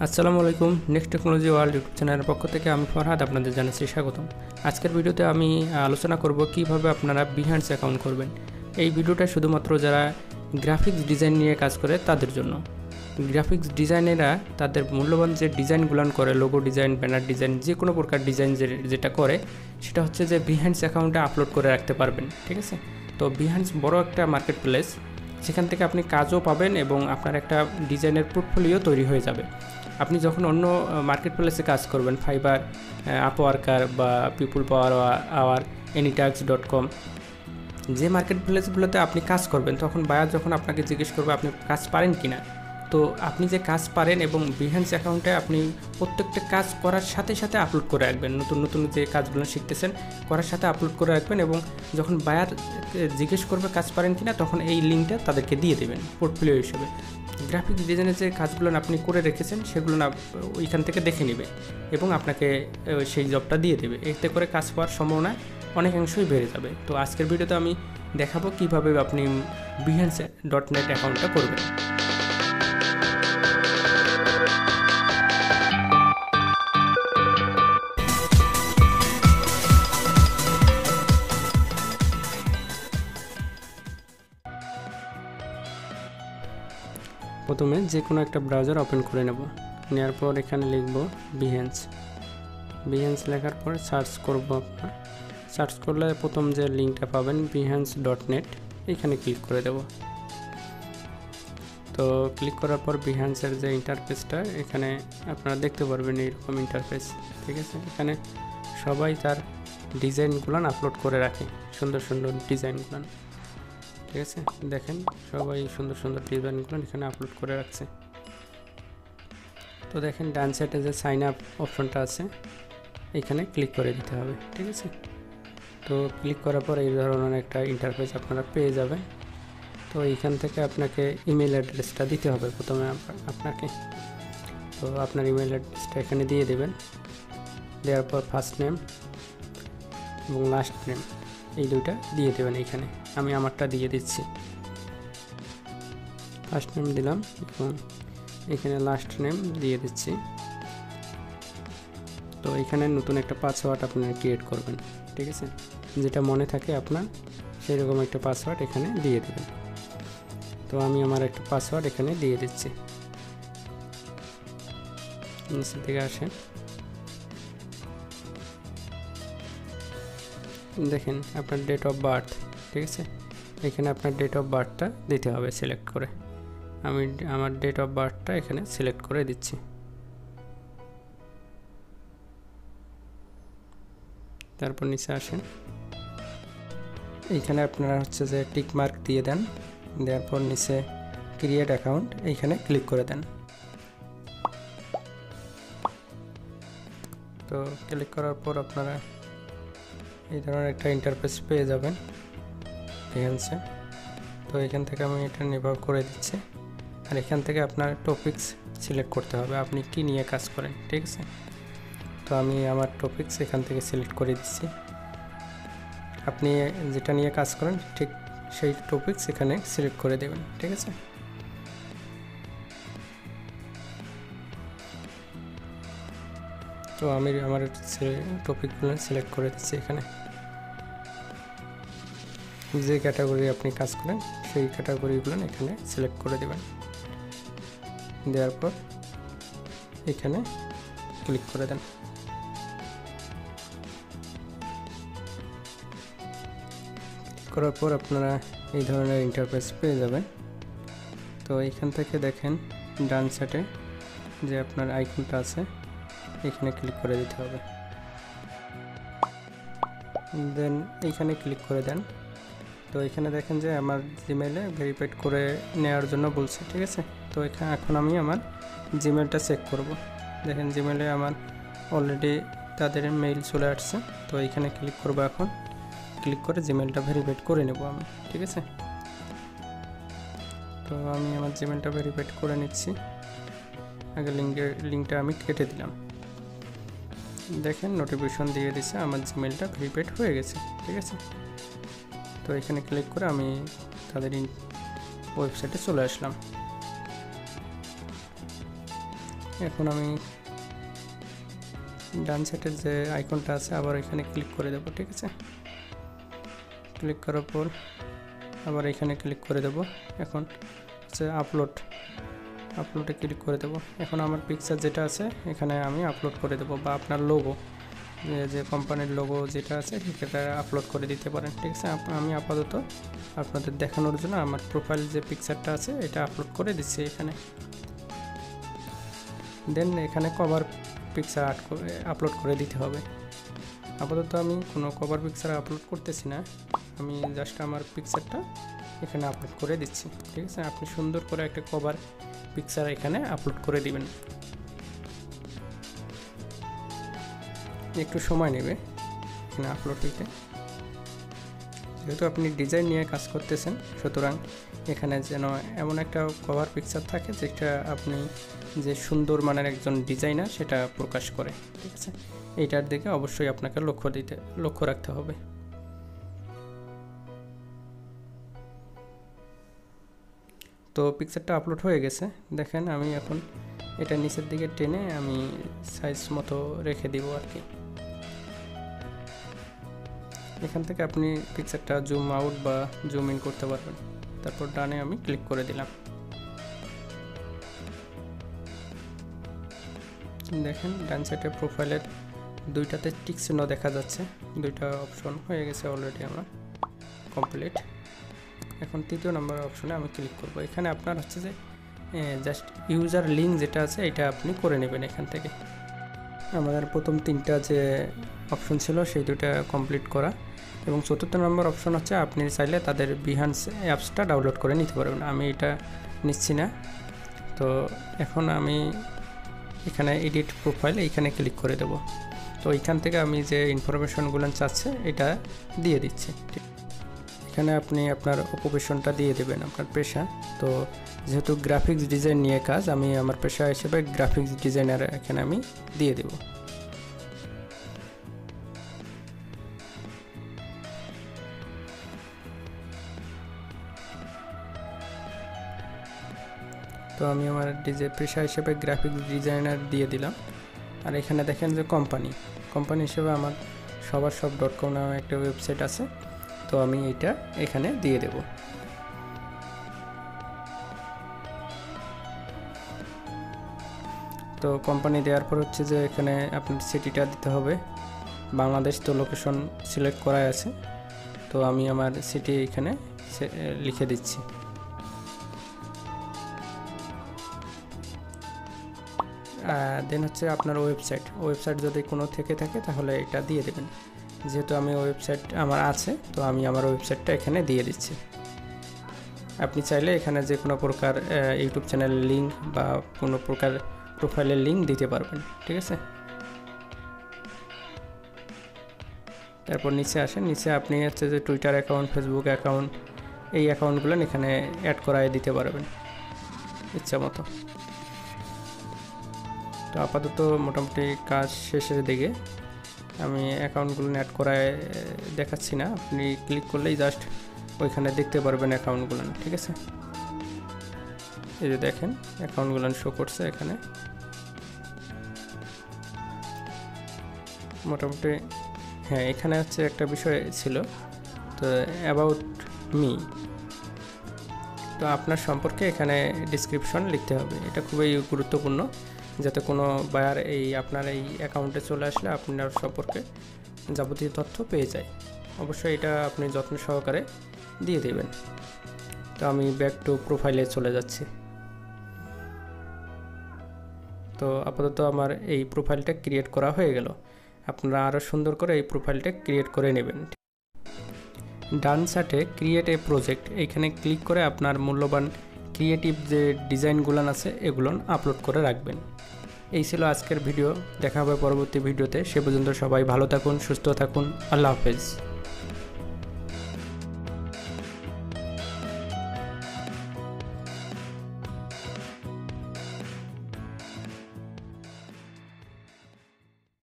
আসসালামু আলাইকুম। Next technology world YouTube চ্যানেলের পক্ষ থেকে আমি ফরহাদ আপনাদের জানাচ্ছি স্বাগতম। আজকের ভিডিওতে আমি আলোচনা করব কিভাবে আপনারা Behance অ্যাকাউন্ট করবেন। এই ভিডিওটা শুধুমাত্র যারা গ্রাফিক্স ডিজাইন নিয়ে কাজ করে তাদের জন্য। গ্রাফিক্স ডিজাইনেরা তাদের মূল্যবান যে ডিজাইনগুলো করে, লোগো ডিজাইন, ব্যানার ডিজাইন, যে কোনো প্রকার ডিজাইন যেটা করে সেটা হচ্ছে যে Behance অ্যাকাউন্টে আপলোড করে রাখতে পারবেন। ঠিক আছে? তো Behance বড় একটা মার্কেট প্লেস, সেখান থেকে আপনি কাজও পাবেন এবং আপনার একটা ডিজাইনের পোর্টফোলিও তৈরি হয়ে যাবে। আপনি যখন অন্য মার্কেট প্লেসে কাজ করবেন, ফাইবার, আপওয়ার্কার বা পিপল পাওয়ার আওয়ার, anytax.com, যে মার্কেট প্লেসগুলোতে আপনি কাজ করবেন, তখন বায়ার যখন আপনাকে জিজ্ঞেস করবে আপনি কাজ পারেন কিনা, তো আপনি যে কাজ পারেন এবং Behance অ্যাকাউন্টে আপনি প্রত্যেকটা কাজ করার সাথে সাথে আপলোড করে রাখবেন। নতুন নতুন যে কাজগুলো শিখতেছেন করার সাথে আপলোড করে রাখবেন এবং যখন বায়ার জিজ্ঞেস করবে কাজ পারেন কিনা, তখন এই লিঙ্কটা তাদেরকে দিয়ে দেবেন পোর্টফোলিও হিসেবে। গ্রাফিক ডিজাইনের যে কাজগুলো আপনি করে রেখেছেন সেগুলো না ওইখান থেকে দেখে নেবে এবং আপনাকে সেই জবটা দিয়ে দেবে। এতে করে কাজ পাওয়ার সম্ভাবনা অনেকাংশই বেড়ে যাবে। তো আজকের ভিডিওতে আমি দেখাবো কিভাবে আপনি Behance.net অ্যাকাউন্টটা করবেন। প্রথমে যে কোনো একটা ব্রাউজার ওপেন করে নেব। নেওয়ার পর এখানে লিখব Behance লেখার পর সার্চ করব। আপনার সার্চ করলে প্রথম যে লিঙ্কটা পাবেন Behance.net, এখানে ক্লিক করে দেব। তো ক্লিক করার পর Behance-এর যে ইন্টারফেসটা এখানে আপনারা দেখতে পারবেন, এইরকম ইন্টারফেস। ঠিক আছে? এখানে সবাই তার ডিজাইনগুলো আপলোড করে রাখে, সুন্দর সুন্দর ডিজাইনগুলো। ঠিক আছে? দেখেন সবাই সুন্দর সুন্দর ডিজাইনগুলো এখানে আপলোড করে রাখছে। তো দেখেন ডান সাইডে যে সাইন আপ অপশনটা আছে, এখানে ক্লিক করে দিতে হবে। ঠিক আছে? তো ক্লিক করার পর এই ধরনের একটা ইন্টারফেস আপনারা পেয়ে যাবেন। তো এইখান থেকে আপনাকে ইমেল অ্যাড্রেসটা দিতে হবে প্রথমে আপনাকে। তো আপনার ইমেল অ্যাড্রেসটা এখানে দিয়ে দেবেন। দেওয়ার পর ফার্স্ট নেম এবং লাস্ট নেম এই দুইটা দিয়ে দেবেন। এইখানে আমি আমারটা দিয়ে দিচ্ছি, ফার্স্ট নেম দিলাম এবং এখানে লাস্ট নেম দিয়ে দিচ্ছি। তো এখানে নতুন একটা পাসওয়ার্ড আপনারা ক্রিয়েট করবেন। ঠিক আছে? যেটা মনে থাকে আপনার, সেই রকম একটা পাসওয়ার্ড এখানে দিয়ে দেবেন। তো আমি আমার একটা পাসওয়ার্ড এখানে দিয়ে দিচ্ছি। নিচের দিকে আসেন, দেখেন আপনার ডেট অফ বার্থ। ঠিক আছে? এখানে আপনার ডেট অফ বার্থটা দিতে হবে সিলেক্ট করে। আমি আমার ডেট অফ বার্থটা এখানে সিলেক্ট করে দিচ্ছি। তারপর নিচে আসেন, এইখানে আপনারা হচ্ছে যে টিক মার্ক দিয়ে দেন। দেওয়ার পর নিচে ক্রিয়েট অ্যাকাউন্ট এইখানে ক্লিক করে দেন। তো ক্লিক করার পর আপনারা এই ধরনের একটা ইন্টারফেস পেয়ে যাবেন Behance-এ। তো এখান থেকে আমি এটা নির্ভর করে দিচ্ছি। আর এখান থেকে আপনার টপিকস সিলেক্ট করতে হবে, আপনি কি নিয়ে কাজ করেন। ঠিক আছে? তো আমি আমার টপিকস এখান থেকে সিলেক্ট করে দিচ্ছি। আপনি যেটা নিয়ে কাজ করেন ঠিক সেই টপিকস এখানে সিলেক্ট করে দেবেন। ঠিক আছে? তো আমি আমার টপিকগুলো সিলেক্ট করে দিচ্ছি। এখানে যে ক্যাটাগরি আপনি কাজ করেন সেই ক্যাটাগরিগুলো এখানে সিলেক্ট করে দেবেন। দেওয়ার পর এখানে ক্লিক করে দেন। করার পর আপনারা এই ধরনের ইন্টারফেস পেয়ে যাবেন। তো এইখান থেকে দেখেন ডান সাইডে যে আপনার আইকনটা আছে, এখানে ক্লিক করে দিতে হবে। দেন এইখানে ক্লিক করে দেন। তো এখানে দেখেন যে আমার জিমেলে ভেরিফাইড করে নেওয়ার জন্য বলছে। ঠিক আছে? তো এখন আমি আমার জিমেলটা চেক করব। দেখেন জিমেলে আমার অলরেডি তাদের মেইল চলে আসছে। তো এইখানে ক্লিক করব। এখন ক্লিক করে জিমেলটা ভেরিফাইড করে নেব আমি। ঠিক আছে? তো আমি আমার জিমেলটা ভেরিফাইড করে নিচ্ছি। আগে লিঙ্কটা আমি কেটে দিলাম। দেখেন নোটিফিকেশন দিয়ে দিচ্ছে আমার জিমেলটা ভেরিফাইড হয়ে গেছে। ঠিক আছে? তো এখানে ক্লিক করে আমি তাদের ওয়েবসাইটে চলে আসলাম। এখন আমি ডান সাইডের যে আইকনটা আছে আবার এখানে ক্লিক করে দেব। ঠিক আছে, ক্লিক করার পর আবার এখানে ক্লিক করে দেব। এখন হচ্ছে আপলোডে ক্লিক করে দেব। এখন আমার পিকচার যেটা আছে এখানে আমি আপলোড করে দেব, বা আপনার লোগো যে কোম্পানির লোগো যেটা আছে সেটা আপলোড করে দিতে পারেন। ঠিক আছে, আমি আপাতত আপনাদের দেখানোর জন্য আমার প্রোফাইল যে পিকচারটা আছে এটা আপলোড করে দিচ্ছি এখানে। দেন এখানে কভার পিকচার আপলোড করে দিতে হবে। আপাতত আমি কোনো কভার পিকচার আপলোড করতেছি না, আমি জাস্ট আমার পিকচারটা এখানে আপলোড করে দিচ্ছি। ঠিক আছে, আপনি সুন্দর করে একটা কভার পিকচার এখানে আপলোড করে দিবেন। একটু সময় নেবে এখানে আপলোড হইতে, যেহেতু আপনি ডিজাইন নিয়ে কাজ করতেছেন, সুতরাং এখানে যেন এমন একটা কভার পিকচার থাকে যেটা আপনি যে সুন্দর মানের একজন ডিজাইনার সেটা প্রকাশ করে। ঠিক আছে, এইটার দিকে অবশ্যই আপনাকে লক্ষ্য রাখতে হবে। তো পিকচারটা আপলোড হয়ে গেছে, দেখেন আমি এখন এটা নিচের দিকে টেনে আমি সাইজ মতো রেখে দিব আর কি। এখান থেকে আপনি পিকচারটা জুম আউট বা জুম ইন করতে পারবেন। তারপর ডানে আমি ক্লিক করে দিলাম। দেখেন ডান সাইডে প্রোফাইলের দুইটাতে টিক চিহ্ন দেখা যাচ্ছে, দুইটা অপশন হয়ে গেছে অলরেডি আমার কমপ্লিট। এখন তৃতীয় নম্বর অপশনে আমি ক্লিক করব। এখানে আপনার হচ্ছে যে জাস্ট ইউজার লিঙ্ক যেটা আছে এটা আপনি করে নেবেন এখান থেকে। আমাদের প্রথম তিনটা যে অপশন ছিল সেই দুটা কমপ্লিট করা, এবং চতুর্থ নম্বর অপশন হচ্ছে আপনি চাইলে তাদের বিহান্স অ্যাপসটা ডাউনলোড করে নিতে পারবেন। আমি এটা নিচ্ছি না। তো এখন আমি এখানে এডিট প্রোফাইল এইখানে ক্লিক করে দেব। তো এইখান থেকে আমি যে ইনফরমেশনগুলো চাচ্ছে এটা দিয়ে দিচ্ছি। এখানে আপনি আপনার অকুপেশনটা দিয়ে দেবেন, আপনার পেশা। তো যেহেতু গ্রাফিক্স ডিজাইন নিয়ে কাজ, আমি আমার পেশা হিসেবে গ্রাফিক্স ডিজাইনার এখানে আমি দিয়ে দেব। তো আমি আমার পেশা হিসেবে গ্রাফিক্স ডিজাইনার দিয়ে দিলাম। আর এখানে দেখেন যে কোম্পানি হিসেবে আমার সবারসব.com নামে একটা ওয়েবসাইট আছে, তো আমি এটা এখানে দিয়ে দেব। তো কোম্পানি দেওয়ার পর হচ্ছে যে এখানে আপনার সিটিটা দিতে হবে। বাংলাদেশ তো লোকেশন সিলেক্ট করাই আছে, তো আমি আমার সিটি এখানে লিখে দিচ্ছি। দেন হচ্ছে আপনার ওয়েবসাইট যদি কোনো থেকে থাকে তাহলে এটা দিয়ে দেবেন। যেহেতু আমি ওয়েবসাইট আমার আছে, তো আমি আমার ওয়েবসাইটটা এখানে দিয়ে দিচ্ছি। আপনি চাইলে এখানে যে কোনো প্রকার ইউটিউব চ্যানেলের লিঙ্ক বা কোনো প্রকার প্রোফাইলের লিঙ্ক দিতে পারবেন। ঠিক আছে, তারপর নিচে আসেন। নিচে আপনি হচ্ছে যে টুইটার অ্যাকাউন্ট, ফেসবুক অ্যাকাউন্ট, এই অ্যাকাউন্টগুলো এখানে অ্যাড করায় দিতে পারবেন ইচ্ছা মতো। তো আপাতত মোটামুটি কাজ শেষের দিকে, আমি অ্যাকাউন্টগুলো অ্যাড করায় দেখাচ্ছি না, আপনি ক্লিক করলেই জাস্ট ওইখানে দেখতে পারবেন অ্যাকাউন্টগুলো। ঠিক আছে, এই যে দেখেন অ্যাকাউন্টগুলো শো করছে এখানে মোটামুটি। হ্যাঁ, এখানে হচ্ছে একটা বিষয় ছিল, তো অ্যাবাউট মি, তো আপনার সম্পর্কে এখানে ডিসক্রিপশন লিখতে হবে। এটা খুবই গুরুত্বপূর্ণ, যাতে কোনো বায়ার আপনার এই অ্যাকাউন্টে চলে আসলে আপনার সম্পর্কে যাবতীয় তথ্য পেয়ে যায়। অবশ্যই এটা আপনি যত্ন সহকারে দিয়ে দেবেন। তো আমি ব্যাক টু প্রোফাইলে চলে যাচ্ছি। তো আপাতত আমার এই প্রোফাইলটা ক্রিয়েট করা হয়ে গেল। আপনারা আরও সুন্দর করে এই প্রোফাইলটা ক্রিয়েট করে নেবেন। ডান সাইডে ক্রিয়েট এ প্রজেক্ট, এইখানে ক্লিক করে আপনার মূল্যবান ক্রিয়েটিভ যে ডিজাইনগুলো আছে এগুলো আপলোড করে রাখবেন। এই ছিল আজকের ভিডিও, দেখা হবে পরবর্তী ভিডিওতে। সে পর্যন্ত সবাই ভালো থাকুন, সুস্থ থাকুন, আল্লাহ হাফেজ।